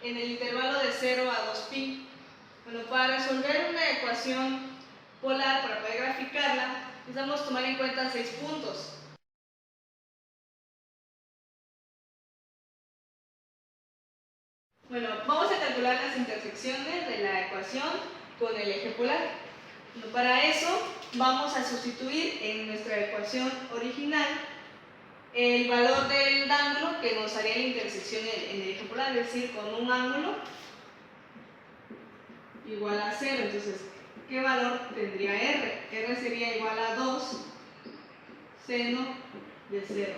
en el intervalo de 0 a 2pi. Bueno, para resolver una ecuación polar, para poder graficarla, necesitamos tomar en cuenta 6 puntos. Bueno, vamos a calcular las intersecciones de la ecuación con el eje polar. Bueno, para eso vamos a sustituir en nuestra ecuación original el valor del ángulo que nos haría la intersección en el eje polar, es decir, con un ángulo igual a 0. Entonces, ¿qué valor tendría R? R sería igual a 2 seno de 0.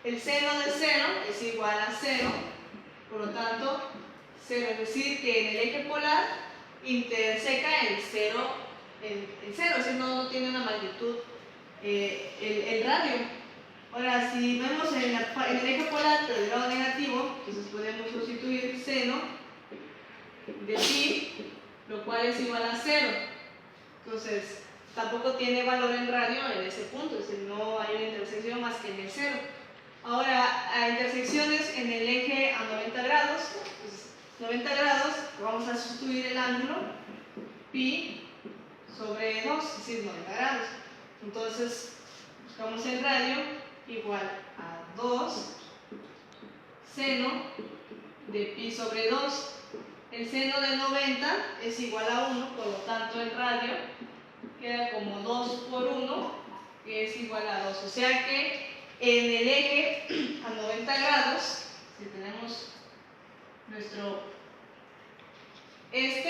El seno de 0 es igual a 0, por lo tanto, 0, es decir, que en el eje polar interseca el 0, es decir, no tiene una magnitud el radio. Ahora, si vemos en el eje polar, pero del lado negativo, entonces podemos sustituir seno de pi, lo cual es igual a 0. Entonces, tampoco tiene valor en radio en ese punto, es decir, no hay una intersección más que en el 0. Ahora, a intersecciones en el eje a 90 grados, pues 90 grados, vamos a sustituir el ángulo pi sobre 2, es decir, 90 grados. Entonces, buscamos el radio igual a 2 seno de pi sobre 2. El seno de 90 es igual a 1, por lo tanto el radio queda como 2 por 1, que es igual a 2. O sea que en el eje a 90 grados, si tenemos nuestro es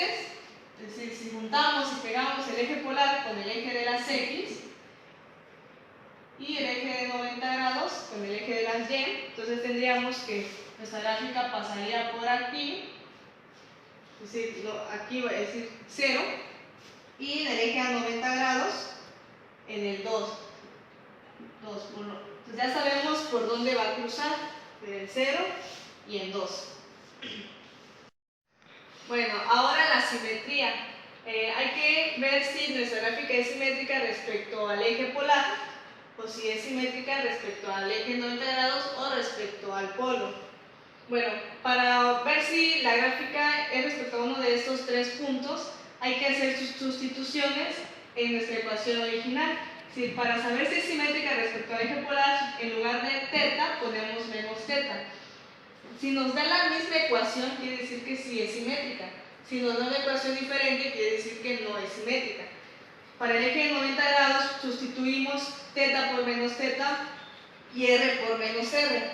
decir, si juntamos y pegamos el eje polar con el eje de las x y el eje de 90 grados con el eje de las y, entonces tendríamos que nuestra gráfica pasaría por aquí, es decir, aquí va a decir 0, y en el eje a 90 grados en el 2. Entonces ya sabemos por dónde va a cruzar, en el 0 y en 2. Bueno, ahora la simetría. Hay que ver si nuestra gráfica es simétrica respecto al eje polar o si es simétrica respecto al eje 90 grados o respecto al polo. Bueno, para ver si la gráfica es respecto a uno de estos 3 puntos, hay que hacer sus sustituciones en nuestra ecuación original. Si para saber si es simétrica respecto al eje polar, en lugar de teta ponemos menos teta. Si nos da la misma ecuación, quiere decir que sí es simétrica. Si nos da una ecuación diferente, quiere decir que no es simétrica. Para el eje de 90 grados, sustituimos teta por menos teta y r por menos r.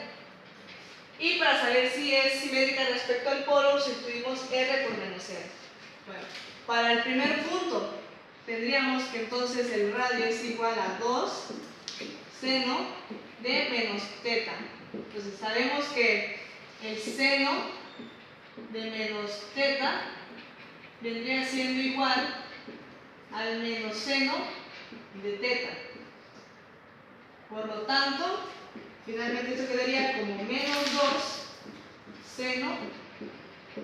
Y para saber si es simétrica respecto al polo, sustituimos r por menos r. Bueno, para el primer punto, tendríamos que entonces el radio es igual a 2 seno de menos teta. Entonces sabemos que el seno de menos teta vendría siendo igual al menos seno de teta. Por lo tanto, finalmente esto quedaría como menos 2 seno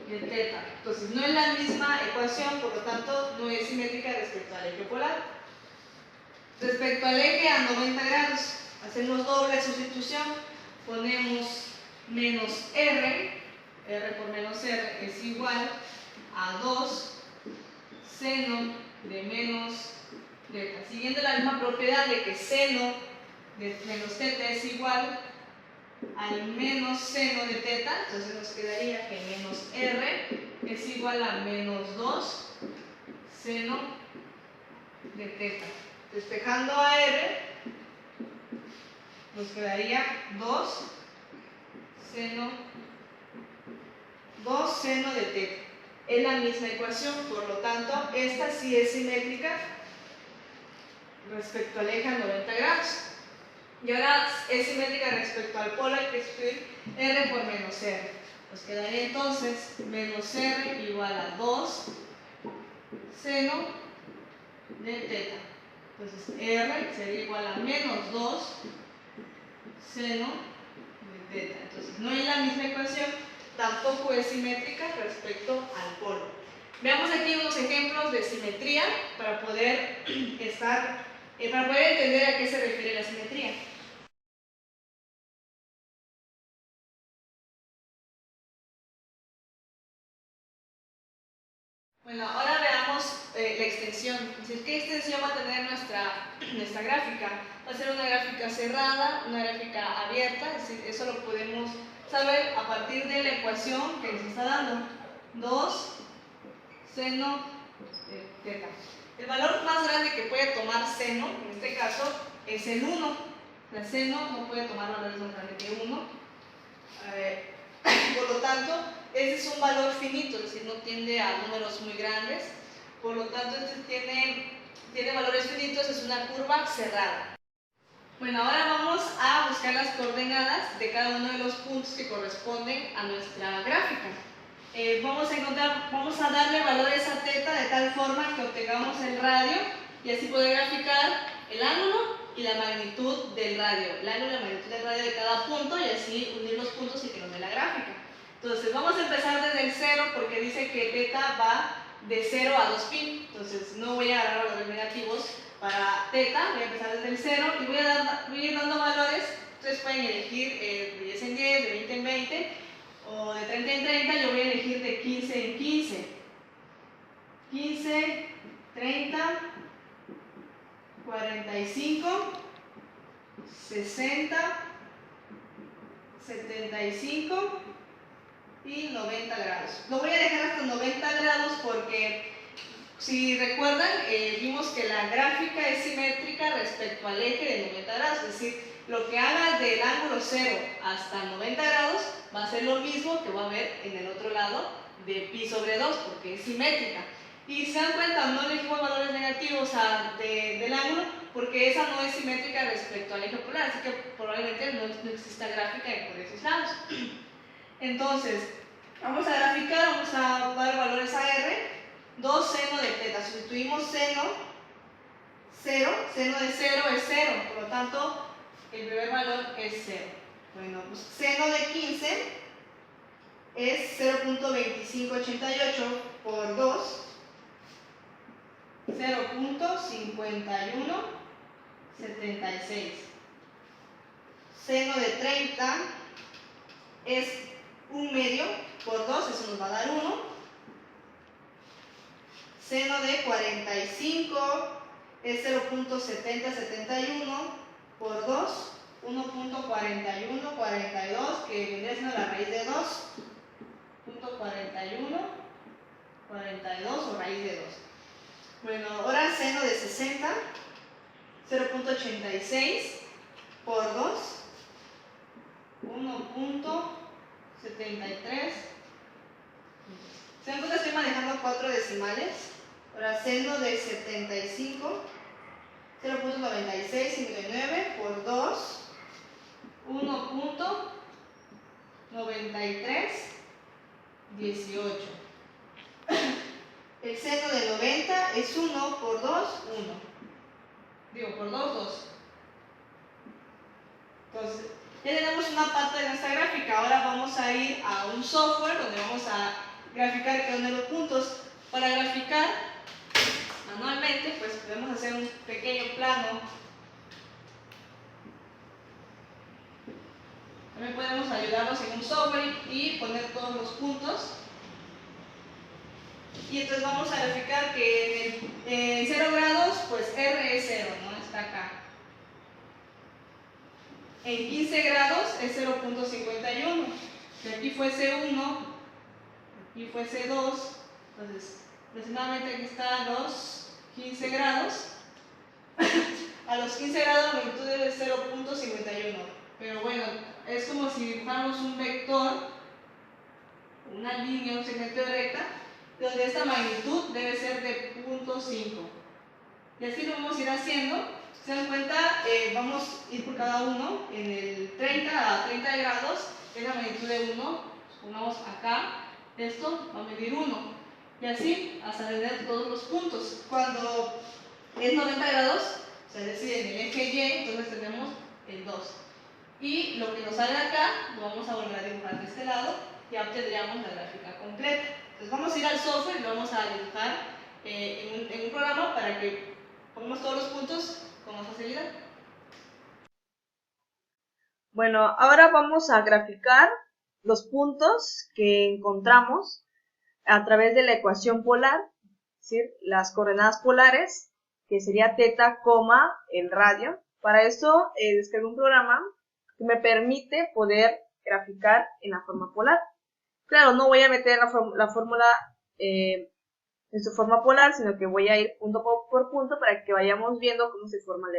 de teta. Entonces no es la misma ecuación, por lo tanto no es simétrica respecto al eje polar. Respecto al eje a 90 grados, hacemos doble sustitución, ponemos menos r por menos r es igual a 2 seno de menos teta. Siguiendo la misma propiedad de que seno de menos teta es igual al menos seno de teta, entonces nos quedaría que menos r es igual a menos 2 seno de teta. Despejando a r, nos quedaría 2 seno de teta. Es la misma ecuación, por lo tanto, esta sí es simétrica respecto al eje a 90 grados. Y ahora es simétrica respecto al polo, hay que sustituir r por menos r. Nos quedaría entonces menos r igual a 2 seno de teta. Entonces r sería igual a menos 2 seno de teta. Entonces no es la misma ecuación, tampoco es simétrica respecto al polo. Veamos aquí unos ejemplos de simetría para poder entender a qué se refiere la simetría. Bueno, ahora veamos la extensión. Es decir, ¿qué extensión va a tener nuestra gráfica? Va a ser una gráfica cerrada, una gráfica abierta, es decir, eso lo podemos saber a partir de la ecuación que nos está dando. 2 seno de teta. El valor más grande que puede tomar seno, en este caso, es el 1. La seno no puede tomar valores más grandes que 1. Por lo tanto, ese es un valor finito, es decir, no tiende a números muy grandes. Por lo tanto, este tiene valores finitos, es una curva cerrada. Bueno, ahora vamos a buscar las coordenadas de cada uno de los puntos que corresponden a nuestra gráfica. Vamos a darle valores a teta de tal forma que obtengamos el radio y así poder graficar el ángulo y la magnitud del radio, el ángulo y la magnitud del radio de cada punto y así unir los puntos y que nos dé la gráfica. Entonces vamos a empezar desde el 0 porque dice que teta va de 0 a 2pi, entonces no voy a agarrar valores negativos para teta, voy a empezar desde el 0 y voy a ir dando valores. Ustedes pueden elegir de 10 en 10, de 20 en 20 o de 30 en 30, yo voy a elegir de 15 en 15. 15, 30, 45, 60, 75 y 90 grados. Lo voy a dejar hasta 90 grados porque, si recuerdan, vimos que la gráfica es simétrica respecto al eje de 90 grados, es decir, lo que haga del ángulo 0 hasta 90 grados va a ser lo mismo que va a haber en el otro lado de pi sobre 2, porque es simétrica. Y se dan cuenta, no elegimos valores negativos del ángulo, porque esa no es simétrica respecto al eje polar, así que probablemente no exista gráfica por esos lados. Entonces, vamos a graficar, vamos a dar valores a R, 2 seno de teta, sustituimos seno, 0, seno de 0 es 0, por lo tanto, el primer valor es 0. Bueno, pues seno de 15 es 0.2588 por 2, 0.5176. Seno de 30 es 1 medio por 2, eso nos va a dar 1. Seno de 45 es 0.7071 por 2, 1.4142, que vendría siendo la raíz de 2, 0.4142 o raíz de 2. Bueno, ahora seno de 60, 0.86 por 2, 1.73. Se dan cuenta, estoy manejando 4 decimales. Ahora seno de 75, 0.9659 por 2, 1.9318. El seno de 90 es 1 por 2, 1. Digo, por 2, 2. Entonces, ya tenemos una parte de nuestra gráfica. Ahora vamos a ir a un software donde vamos a graficar cada uno de los puntos. Para graficar manualmente, pues podemos hacer un pequeño plano. También podemos ayudarnos en un software y poner todos los puntos. Y entonces vamos a graficar que en 0 grados, pues R es 0, ¿no? Está acá. En 15 grados es 0.51. Si aquí fuese 1, aquí fuese 2, entonces aproximadamente aquí están los 15 grados. A los 15 grados la magnitud es 0.51. Pero bueno, es como si dibujáramos un vector, una línea, un segmento recta, donde esta magnitud debe ser de 0.5. Y así lo vamos a ir haciendo. Se dan cuenta, vamos a ir por cada uno. En el 30 a 30 grados es la magnitud de 1. Pongamos acá, esto va a medir 1. Y así hasta tener todos los puntos. Cuando es 90 grados, es decir, en el eje Y, entonces tenemos el 2. Y lo que nos sale acá, lo vamos a volver a dibujar de este lado, y obtendríamos la gráfica completa. Entonces vamos a ir al software y lo vamos a dibujar en un programa para que pongamos todos los puntos con más facilidad. Bueno, ahora vamos a graficar los puntos que encontramos a través de la ecuación polar es decir, las coordenadas polares, que sería teta, coma, el radio. Para eso descargué un programa que me permite poder graficar en la forma polar. Claro, no voy a meter la fórmula en su forma polar, sino que voy a ir punto por punto para que vayamos viendo cómo se forma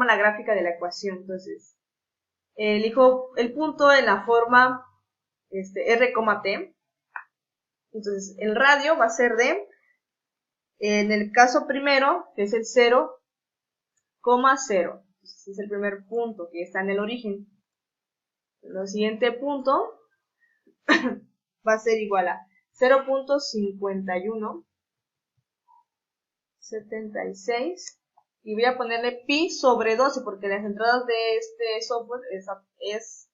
la gráfica de la ecuación. Entonces, elijo el punto en la forma R, T. Entonces, el radio va a ser de, en el caso primero, que es el 0,0. Entonces, es el primer punto que está en el origen. El siguiente punto va a ser igual a 0.5176 y voy a ponerle pi sobre 12 porque las entradas de este software es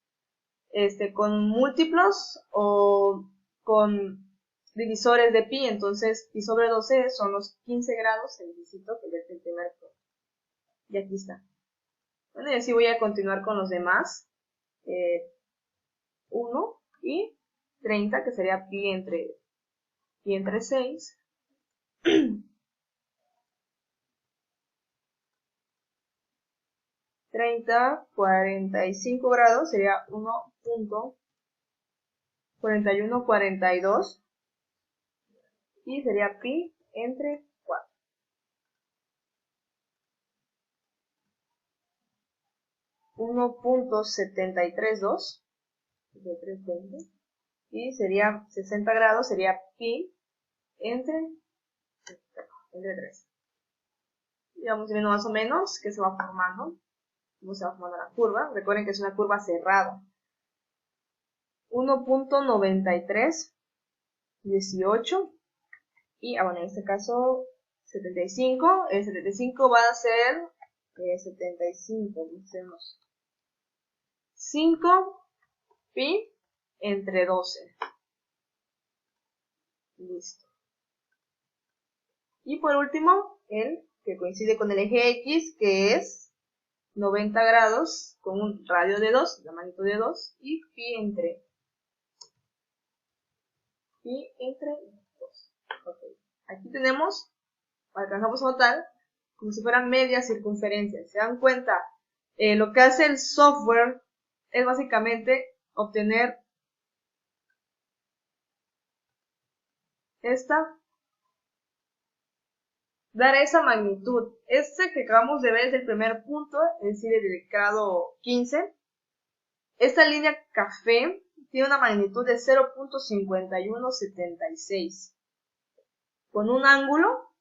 con múltiplos o con divisores de pi, entonces pi sobre 12 son los 15 grados que necesito que dé el primer punto. Y aquí está. Bueno, y así voy a continuar con los demás. 1 y 30, que sería pi entre 6. 30, 45 grados sería 1.4142 y sería pi entre 4. 1.732 de 320 y sería 60 grados, sería pi entre 3. Y vamos viendo más o menos qué se va formando, cómo se va formando la curva. Recuerden que es una curva cerrada. 1.9318 y bueno, en este caso 75. El 75 va a ser 75, hacemos 5 pi entre 12. Listo. Y por último, el que coincide con el eje X, que es 90 grados con un radio de 2, la magnitud de 2, y pi entre 2. Okay. Aquí tenemos, alcanzamos a notar, como si fueran medias circunferencias. ¿Se dan cuenta? Lo que hace el software es básicamente obtener dar esa magnitud. Este que acabamos de ver es el primer punto, es decir, el grado 15. Esta línea café tiene una magnitud de 0.5176 con un ángulo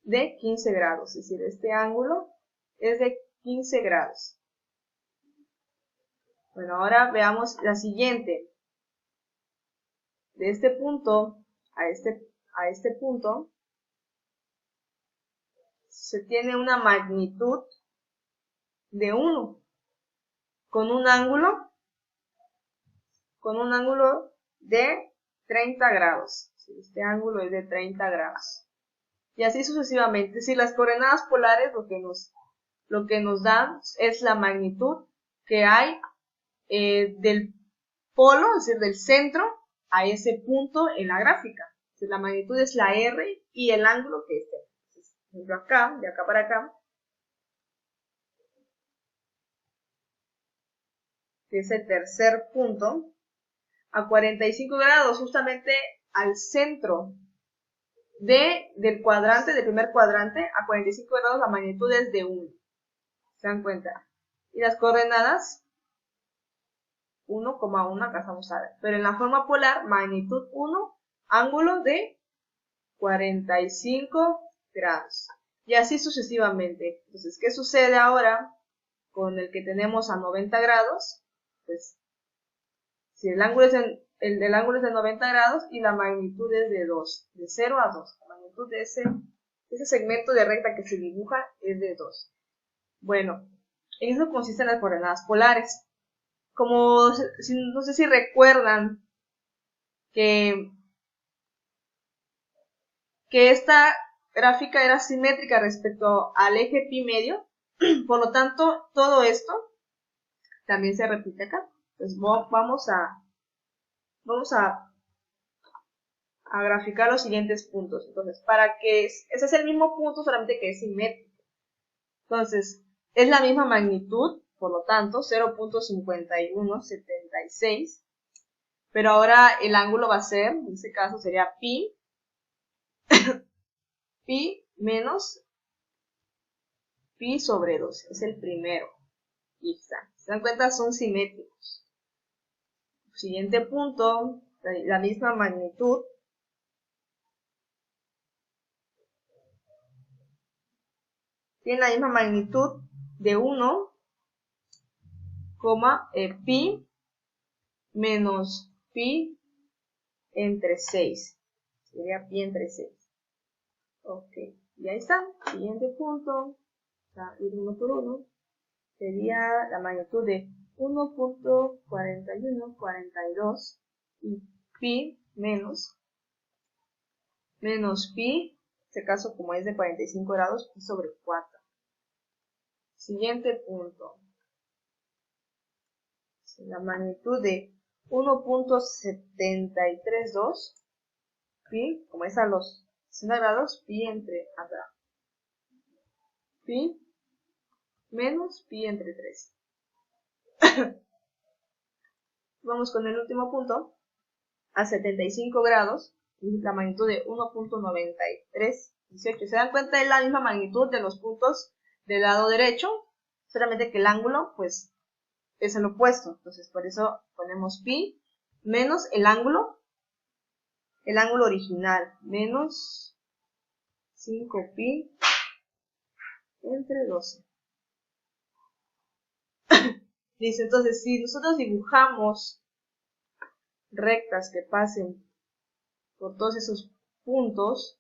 de 15 grados, es decir, este ángulo es de 15 grados. Bueno, ahora veamos la siguiente. De este punto a este punto se tiene una magnitud de 1 con un ángulo de 30 grados. Este ángulo es de 30 grados. Y así sucesivamente. Si las coordenadas polares lo que nos dan es la magnitud que hay del polo, es decir, del centro a ese punto en la gráfica. Entonces, la magnitud es la R y el ángulo que esté. Entonces, acá, de acá para acá, que es el tercer punto, a 45 grados, justamente al centro del cuadrante, del primer cuadrante, a 45 grados la magnitud es de 1. ¿Se dan cuenta? Y las coordenadas 1,1, acá estamos a ver. Pero en la forma polar, magnitud 1, ángulo de 45 grados. Y así sucesivamente. Entonces, ¿qué sucede ahora con el que tenemos a 90 grados? Pues, si el ángulo es de 90 grados y la magnitud es de 2, de 0 a 2. La magnitud de ese segmento de recta que se dibuja es de 2. Bueno, en eso consisten las coordenadas polares. Como, no sé si recuerdan que esta gráfica era simétrica respecto al eje pi medio, por lo tanto, todo esto también se repite acá. Entonces, vamos a a graficar los siguientes puntos. Entonces, para que ese es el mismo punto, solamente que es simétrico. Entonces, es la misma magnitud, por lo tanto, 0.5176. Pero ahora el ángulo va a ser, en este caso sería pi, pi menos pi sobre 2. Es el primero. Y está. ¿Se dan cuenta? Son simétricos. Siguiente punto, la misma magnitud. Tiene la misma magnitud de 1, pi menos pi entre 6. Sería pi entre 6. Ok, y ahí está. Siguiente punto, ir uno por uno, sería la magnitud de 1.4142 y pi menos pi, en este caso como es de 45 grados, pi sobre 4. Siguiente punto, la magnitud de 1.732 pi, como es a los 60 grados, pi entre pi menos pi entre 3. Vamos con el último punto, a 75 grados, la magnitud de 1.9318. ¿Se dan cuenta? Es la misma magnitud de los puntos del lado derecho, solamente que el ángulo, pues, es el opuesto. Entonces, por eso ponemos pi menos el ángulo original, menos 5pi entre 12. Dice, entonces, si nosotros dibujamos rectas que pasen por todos esos puntos,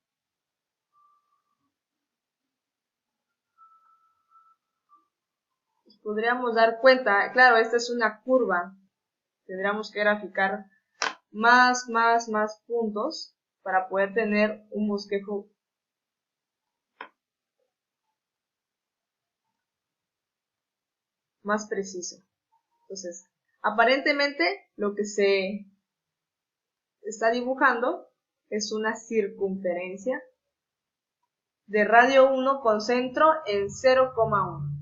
pues podríamos dar cuenta, claro, esta es una curva, tendríamos que graficar más puntos para poder tener un bosquejo más preciso. Entonces, aparentemente lo que se está dibujando es una circunferencia de radio 1 con centro en 0,1.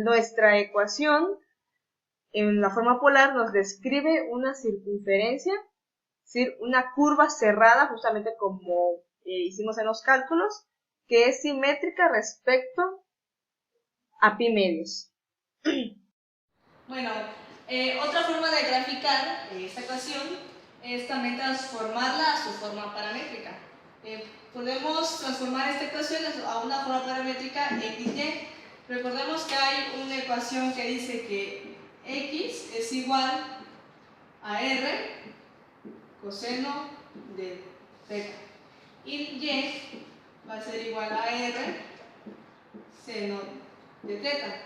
Nuestra ecuación en la forma polar nos describe una circunferencia, es decir, una curva cerrada, justamente como hicimos en los cálculos, que es simétrica respecto a pi medios. Bueno, otra forma de graficar esta ecuación es también transformarla a su forma paramétrica. Podemos transformar esta ecuación a una forma paramétrica XY. Recordemos que hay una ecuación que dice que X es igual a R coseno de θ y Y va a ser igual a R seno de θ.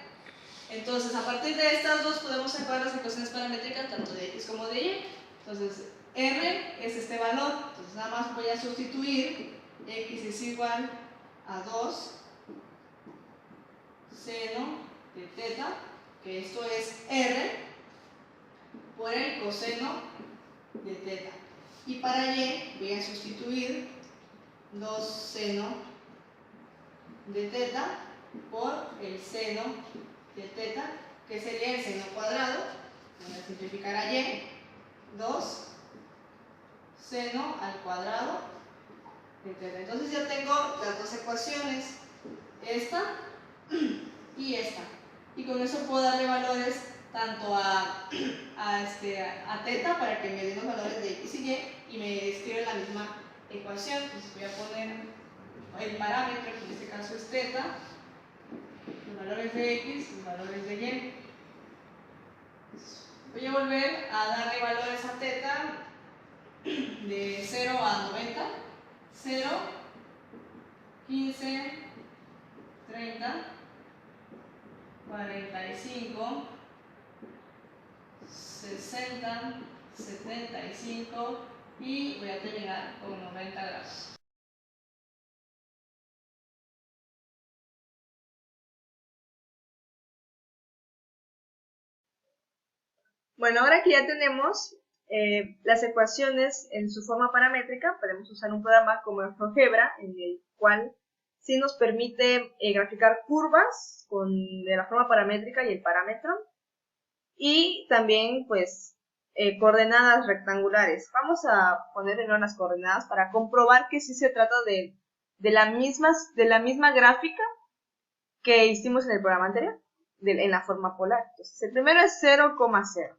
Entonces, a partir de estas dos podemos sacar las ecuaciones paramétricas tanto de X como de Y. Entonces, R es este valor. Entonces, nada más voy a sustituir X es igual a 2 seno de θ, que esto es R, por el coseno de θ. Y para Y voy a sustituir 2 seno de θ por el seno de θ, que sería el seno cuadrado. Voy a simplificar a Y, 2 seno al cuadrado de θ. Entonces ya tengo las dos ecuaciones, esta y esta. Y con eso puedo darle valores tanto a θ para que me den los valores de X y Y me escribe la misma ecuación. Entonces voy a poner el parámetro, que en este caso es θ, los valores de X, los valores de Y. Voy a volver a darle valores a θ de 0 a 90, 0, 15, 30, 45, 60, 75 y voy a terminar con 90 grados. Bueno, ahora que ya tenemos las ecuaciones en su forma paramétrica, podemos usar un programa como el GeoGebra, en el cual sí nos permite graficar curvas de la forma paramétrica y el parámetro, y también pues coordenadas rectangulares. Vamos a poner en las coordenadas para comprobar que sí se trata de la misma gráfica que hicimos en el programa anterior, en la forma polar. Entonces, el primero es 0,0.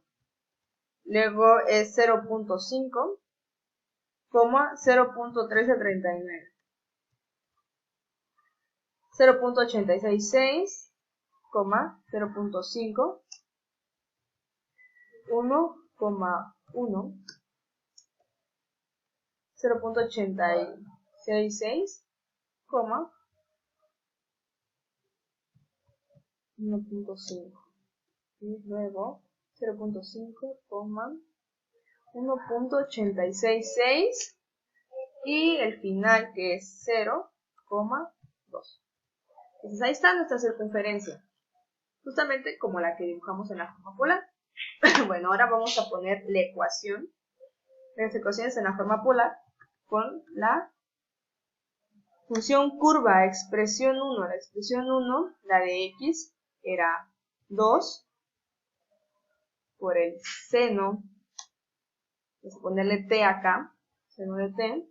Luego es 0.5, 0.1339. 0.866, 0.5, 1,1, 0.866, 1.5. Y luego 0.5, 1.866 y el final que es 0,2. Entonces ahí está nuestra circunferencia, justamente como la que dibujamos en la forma polar. Bueno, ahora vamos a poner la ecuación, las ecuaciones en la forma polar con la función curva, expresión 1. La expresión 1, la de x, era 2 por el seno, vamos a ponerle t acá, seno de t,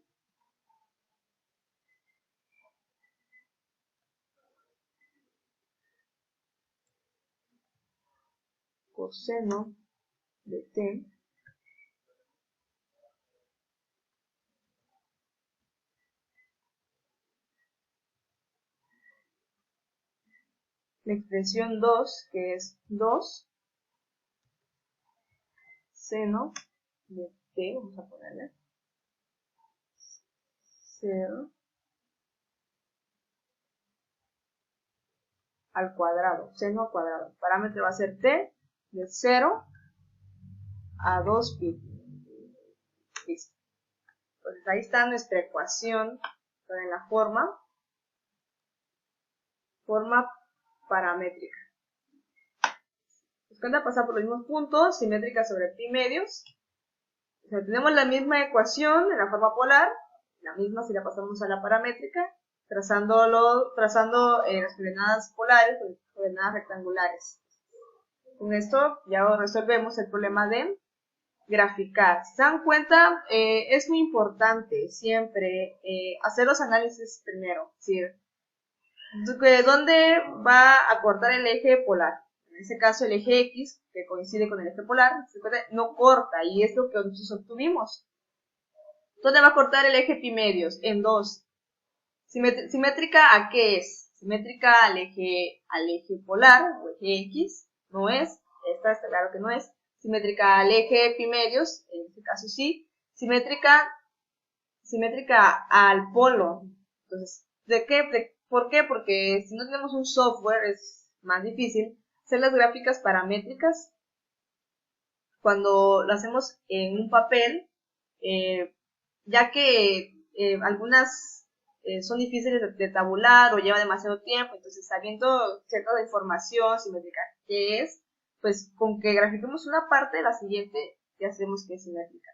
coseno de t, la expresión 2, que es 2 seno de t, vamos a ponerle 0 al cuadrado, seno al cuadrado. El parámetro va a ser t de 0 a 2pi. Listo. Entonces ahí está nuestra ecuación en la forma paramétrica. Nos cuenta pasar por los mismos puntos, simétrica sobre pi medios. O sea, tenemos la misma ecuación en la forma polar, la misma si la pasamos a la paramétrica, trazando las coordenadas polares o coordenadas rectangulares. Con esto ya resolvemos el problema de graficar. Si se dan cuenta, es muy importante siempre hacer los análisis primero. Es decir, ¿dónde va a cortar el eje polar? En este caso el eje X, que coincide con el eje polar, no corta, y es lo que nosotros obtuvimos. ¿Dónde va a cortar el eje pi medios? En 2. ¿Simétrica a qué es? Simétrica al eje polar, o eje X, no es. Esta está claro que no es. Simétrica al eje pi medios, en este caso sí. Simétrica al polo. Entonces, ¿por qué? Porque si no tenemos un software es más difícil hacer las gráficas paramétricas. Cuando lo hacemos en un papel, ya que algunas son difíciles de tabular o lleva demasiado tiempo, entonces sabiendo cierta información simétrica que es, pues con que grafiquemos una parte, la siguiente ya sabemos que es simétrica.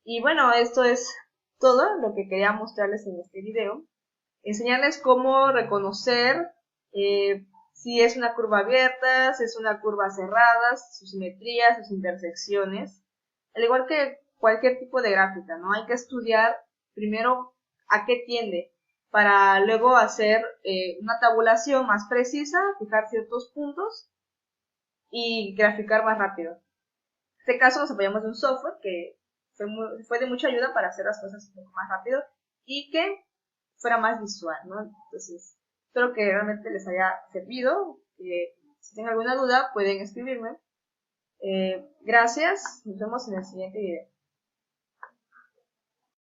Y bueno, esto es todo lo que quería mostrarles en este video. Enseñarles cómo reconocer si es una curva abierta, si es una curva cerrada, sus simetrías, sus intersecciones. Al igual que cualquier tipo de gráfica, ¿no? Hay que estudiar primero a qué tiende, para luego hacer una tabulación más precisa, fijar ciertos puntos y graficar más rápido. En este caso nos apoyamos de un software que fue de mucha ayuda para hacer las cosas un poco más rápido y que fuera más visual, ¿no? Entonces, espero que realmente les haya servido. Si tienen alguna duda, pueden escribirme. Gracias, nos vemos en el siguiente video.